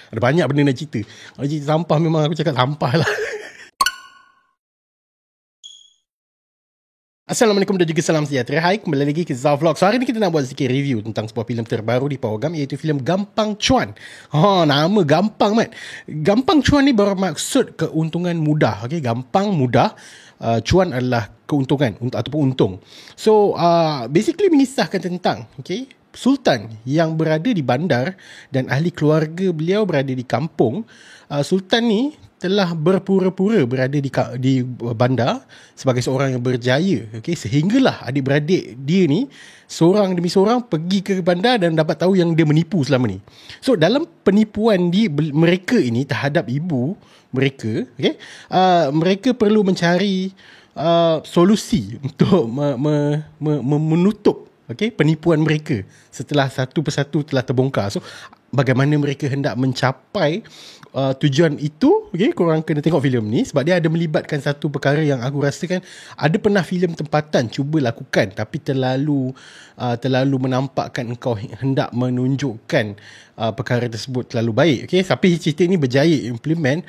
Ada banyak benda nak cerita. Kalau cerita sampah memang aku cakap sampah lah. Assalamualaikum dan juga salam sejahtera. Hai, kembali lagi ke Zah Vlog. So hari ni kita nak buat sedikit review tentang sebuah filem terbaru di Pawagam, iaitu filem Gampang Cuan. Nama gampang mat. Gampang Cuan ni bermaksud keuntungan mudah. Okay, gampang mudah. Cuan adalah keuntungan ataupun untung. So basically mengisahkan tentang Sultan yang berada di bandar dan ahli keluarga beliau berada di kampung. Sultan ni telah berpura-pura berada di bandar sebagai seorang yang berjaya, sehinggalah adik-beradik dia ni seorang demi seorang pergi ke bandar dan dapat tahu yang dia menipu selama ni. So dalam penipuan mereka ini terhadap ibu mereka, mereka perlu mencari solusi untuk menutup penipuan mereka setelah satu persatu telah terbongkar. So bagaimana mereka hendak mencapai tujuan itu, korang kena tengok filem ni sebab dia ada melibatkan satu perkara yang aku rasakan ada pernah filem tempatan cuba lakukan tapi terlalu menampakkan engkau hendak menunjukkan perkara tersebut terlalu baik. Tapi cerita ni berjaya implement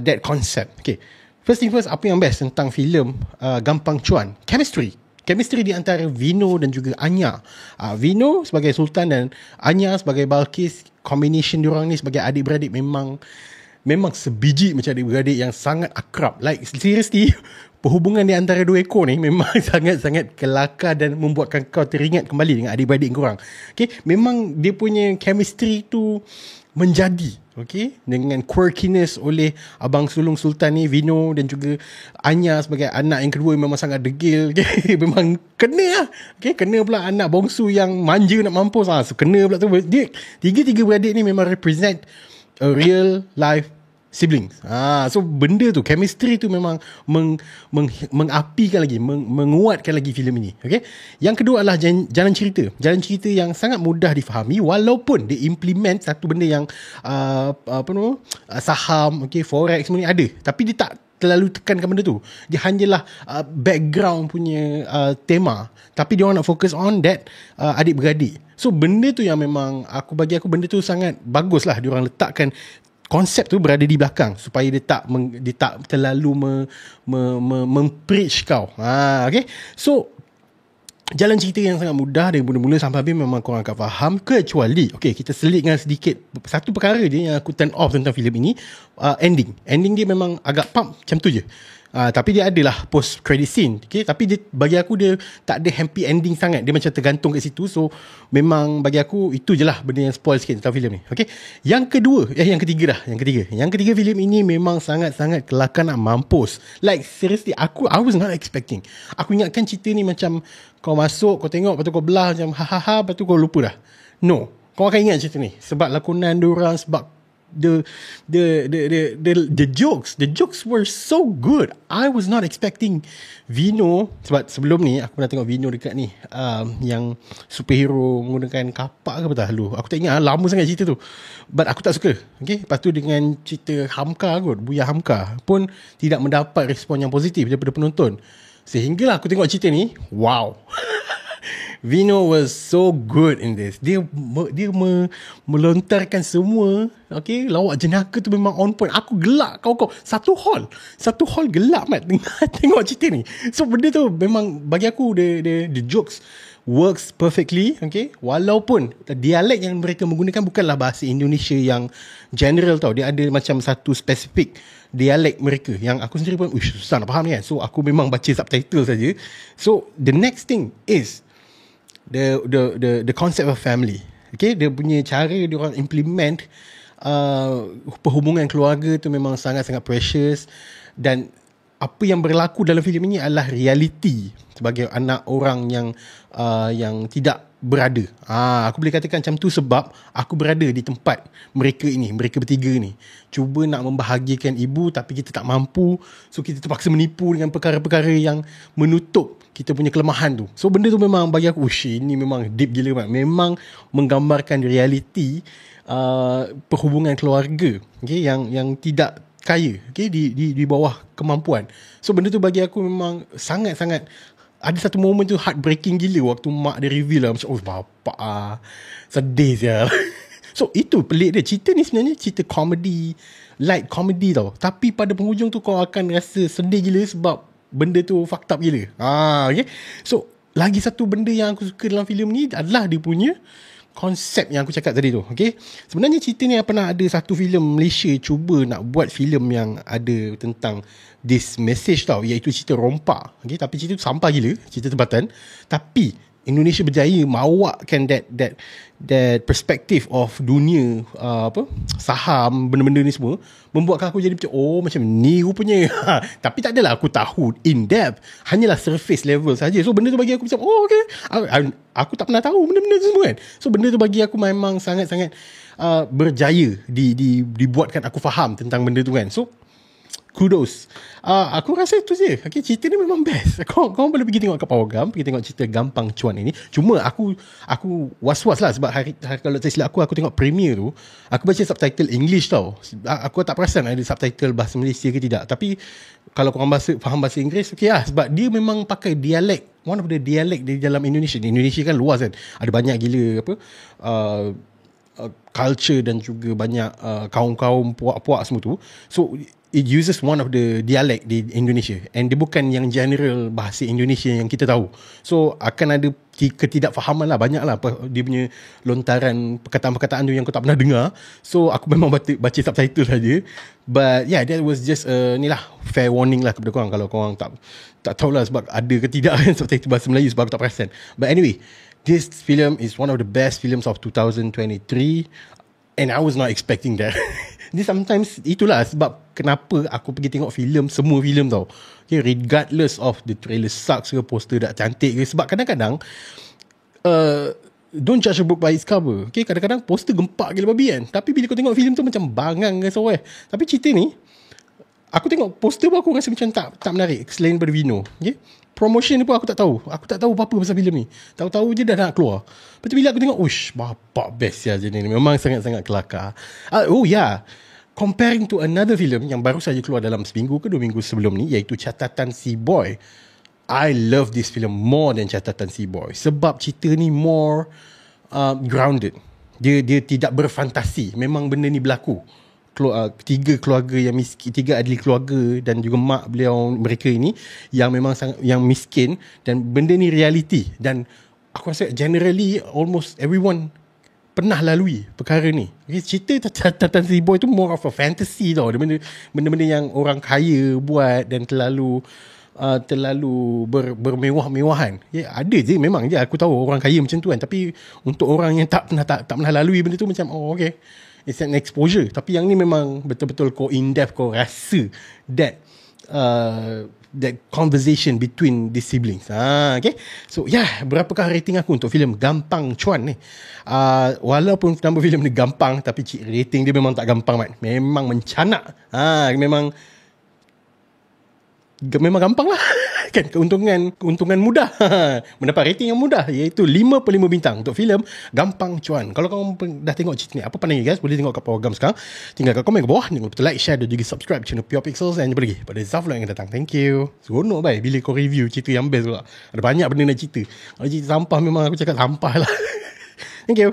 that concept. First thing first, apa yang best tentang filem Gampang Cuan? Chemistry di antara Vino dan juga Anya. Vino sebagai Sultan dan Anya sebagai Balkis, combination diorang ni sebagai adik-beradik memang sebiji macam adik-beradik yang sangat akrab. Like seriously, perhubungan di antara dua ekor ni memang sangat-sangat kelakar dan membuatkan kau teringat kembali dengan adik-beradik korang. Memang dia punya chemistry tu menjadi dengan quirkiness oleh abang sulung Sultan ni, Vino, dan juga Anya sebagai anak yang kedua memang sangat degil. Memang kena lah. Kena pula anak bongsu yang manja nak mampus. So kena pula tu. Dia tiga beradik ni memang represent a real life siblings. So benda tu, chemistry tu memang mengapikan lagi, menguatkan lagi filem ini. Yang kedua adalah jalan cerita yang sangat mudah difahami walaupun dia implement satu benda yang saham, forex semua ni ada, tapi dia tak terlalu tekankan benda tu. Dia hanyalah background punya tema, tapi dia orang nak fokus on that adik-beradik. So benda tu yang memang bagi aku benda tu sangat bagus lah. Dia orang letakkan konsep tu berada di belakang supaya dia tak terlalu mempreach kau. So jalan cerita yang sangat mudah dari mula-mula sampai habis memang korang akan faham, kecuali kita selitkan sedikit satu perkara je yang aku turn off tentang filem ini. Ending dia memang agak pump macam tu je. Tapi dia adalah post credit scene, tapi dia, bagi aku dia tak ada happy ending sangat. Dia macam tergantung kat situ. So memang bagi aku itu je lah benda yang spoil sikit tentang filem ni. Yang ketiga filem ini memang sangat-sangat kelakar nak mampus. Like seriously, I was not expecting. Aku ingatkan cerita ni macam kau masuk, kau tengok, lepas tu kau belah macam lepas tu kau lupa dah. No, kau akan ingat cerita ni sebab lakonan diorang, sebab the jokes were so good. I was not expecting Vino, sebab sebelum ni aku pernah tengok Vino dekat ni yang superhero menggunakan kapak ke betul lu. Aku tak ingat, lama sangat cerita tu. But aku tak suka. Lepas tu dengan cerita Hamka kot, Buya Hamka pun tidak mendapat respon yang positif daripada penonton. Sehinggalah aku tengok cerita ni, wow. Vino was so good in this. Dia melontarkan semua. Lawak jenaka tu memang on point. Aku gelak kau. Satu hall gelak mat tengok cerita ni. So benda tu memang bagi aku the jokes works perfectly. Walaupun dialek yang mereka menggunakan bukanlah bahasa Indonesia yang general tau. Dia ada macam satu spesifik dialek mereka yang aku sendiri pun susah nak faham ni kan. So aku memang baca subtitle saja. So the next thing is the concept of family. Dia punya cara dia orang implement perhubungan keluarga tu memang sangat-sangat precious. Dan apa yang berlaku dalam filem ini adalah reality sebagai anak orang yang tidak berada. Aku boleh katakan macam tu sebab aku berada di tempat mereka bertiga ni. Cuba nak membahagiakan ibu tapi kita tak mampu. So kita terpaksa menipu dengan perkara-perkara yang menutup kita punya kelemahan tu. So benda tu memang bagi aku, ini memang deep gila mat. Memang menggambarkan reality perhubungan keluarga yang tidak kaya di bawah kemampuan. So benda tu bagi aku memang sangat-sangat, ada satu moment tu heartbreaking gila waktu mak dia reveal lah, macam bapak sedih sial. So itu pelik dia. Cerita ni sebenarnya cerita komedi, light comedy tau. Tapi pada penghujung tu kau akan rasa sedih gila sebab benda tu fucked up gila. Okay. So lagi satu benda yang aku suka dalam filem ni adalah dia punya konsep yang aku cakap tadi tu. Okay. Sebenarnya cerita ni pernah ada satu filem Malaysia cuba nak buat filem yang ada tentang this message tau, iaitu cerita rompak. Okay. Tapi cerita tu sampah gila, cerita tempatan. Tapi Indonesia berjaya mawakkan that perspective of dunia saham, benda-benda ni semua, membuatkan aku jadi macam macam ni rupanya. Tapi tak adalah aku tahu in depth, hanyalah surface level saja. So benda tu bagi aku macam okay, aku tak pernah tahu benda-benda tu semua kan. So benda tu bagi aku memang sangat-sangat berjaya dibuatkan aku faham tentang benda tu kan. So kudos. Aku rasa itu je. Okay, cerita ni memang best. Kau boleh pergi tengok kat Pawagam, pergi tengok cerita Gampang Cuan ini. Cuma aku was-was lah sebab hari kalau tak silap aku tengok premiere tu, aku baca subtitle English tau. Aku tak perasan ada subtitle bahasa Malaysia ke tidak. Tapi kalau korang faham bahasa Inggeris, okay lah. Sebab dia memang pakai dialek, one of the dialek di dalam Indonesia. Di Indonesia kan luas kan. Ada banyak gila culture dan juga banyak kaum-kaum puak-puak semua tu. So it uses one of the dialect di Indonesia, and dia bukan yang general bahasa Indonesia yang kita tahu. So akan ada ketidakfahaman lah, banyak lah dia punya lontaran perkataan-perkataan tu yang kau tak pernah dengar. So aku memang baca subtitle saja. But yeah, that was just ni lah, fair warning lah kepada korang kalau korang tak tahulah sebab ada ke tidak subtitle bahasa Melayu, sebab aku tak perasan. But anyway, this film is one of the best films of 2023, and I was not expecting that. Ni sometimes itulah sebab kenapa aku pergi tengok semua filem tau. Okay, regardless of the trailer sucks ke, poster tak cantik ke. Sebab kadang-kadang don't judge a book by its cover. Okay, kadang-kadang poster gempak gila babi kan. Tapi bila kau tengok filem tu macam bangang ke so Tapi cerita ni, aku tengok poster pun aku rasa macam tak menarik selain daripada Vino. Okay, promotion ni pun aku tak tahu. Aku tak tahu apa-apa pasal filem ni. Tahu-tahu je dah nak keluar. Lepas tu bila aku tengok, bapak best ya jenis ni. Memang sangat-sangat kelakar. Comparing to another film yang baru saja keluar dalam seminggu ke 2 minggu sebelum ni, iaitu Catatan Si Boy. I love this film more than Catatan Si Boy. Sebab cerita ni more grounded. Dia tidak berfantasi. Memang benda ni berlaku. 3 keluarga yang miskin, 3 ahli keluarga dan juga mak mereka ini yang memang yang miskin, dan benda ni reality. Dan aku rasa generally almost everyone pernah lalui perkara ni. Okay, cerita Catatan Si Boy tu more of a fantasy tau. Benda-benda yang orang kaya buat dan terlalu bermewah-mewahan. Ada je memang je aku tahu orang kaya macam tu kan. Tapi untuk orang yang tak pernah lalui benda tu macam okay, it's an exposure. Tapi yang ni memang betul-betul kau in depth, kau rasa that conversation between the siblings. Okay. So berapakah rating aku untuk filem Gampang Cuan ni? Walaupun nama filem ni gampang, tapi rating dia memang tak gampang man. Memang mencanak. Memang gampang lah. Kan keuntungan mudah. Mendapat rating yang mudah, iaitu 5/5 bintang untuk filem Gampang Cuan. Kalau korang dah tengok cerita ni, apa pandang guys? Boleh tengok kat Pawagam sekarang. Tinggalkan komen ke bawah. Jangan lupa like, share dan juga subscribe channel Pure Pixels. Dan jumpa lagi pada Zaflog yang akan datang. Thank you. Seronok baik bila kau review cerita yang best pula. Ada banyak benda nak cerita. Kalau cerita sampah memang aku cakap sampah lah. Thank you.